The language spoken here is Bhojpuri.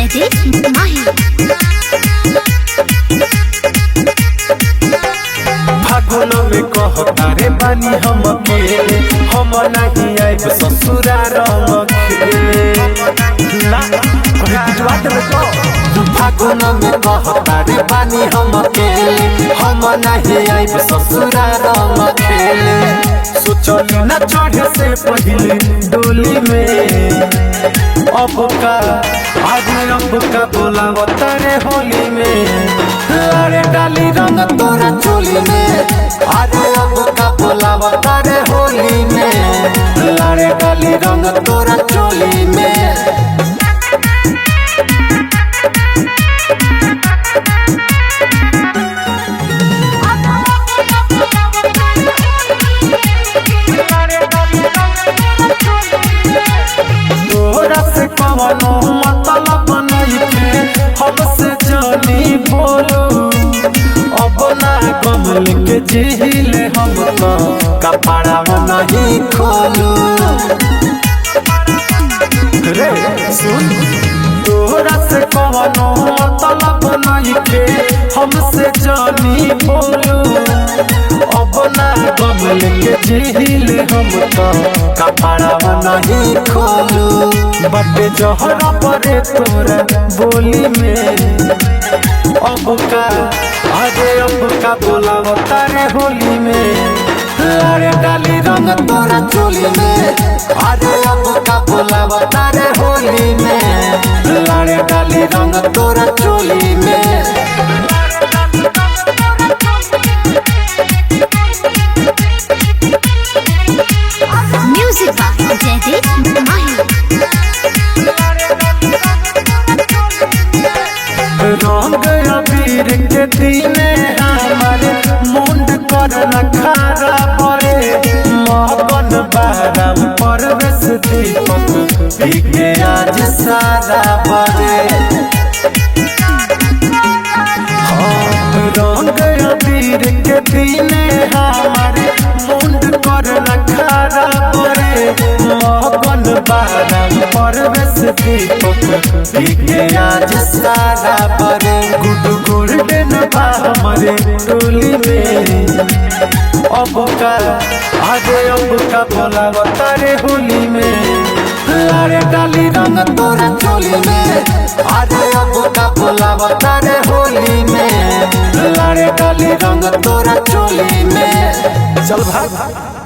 जयदीप माही। फागुन में कहता रे बानी हम अकेले, हम नहीं आइब ससुरा रंग खेले। फागुन में कहता रे बानी हम अकेले, हम नहीं आइब ससुरा रंग खेले। सोचली न चढ़े से पहले डोली में, अब का बोलावता रे होली में। अरे डाली रंग तोरा चोली में, अरे अब का बोलावता रे होली में। अरे डाली रंग तोरा चोली में। तोरा से कवनो मतलब नइखे, हमसे जानी बोलू। अब ना कमल के जिहिले हम तो कपड़ा नहीं खोलू। रे सुन, तोरा से कवनो मतलब नइखे, हमसे जानी बोलू। अब ना कमल के जिहिले हम तो कपड़ा नहीं खोलू। बटे जहरा परे तोरा बोली में, अब का बोलावता रे होली में। अरे डाली रंग तोरा चोली में, अरे अब का बोलावता रे होली में। अरे डाली रंग तोरा चोली में। म्यूजिक बाय जयदीप माही। रंग अबीर के दिने हमारे मुंड कर नखारा परे। महबन बाराम परवेश दीपक पीके आज सारा बरे। रंग अबीर के दिने हमारे मुंड कर नखारा परे। महबन बाराम परवेश दीपक पीके आज सारा बरे। गुड गोल्डन बा हमारे टोली में, अब का बोलावता रे होली में। अरे डाली रंग तोरा चोली में, अरे अब का बोलावता रे होली में। अरे डाली रंग तोरा चोली में। चल भाग।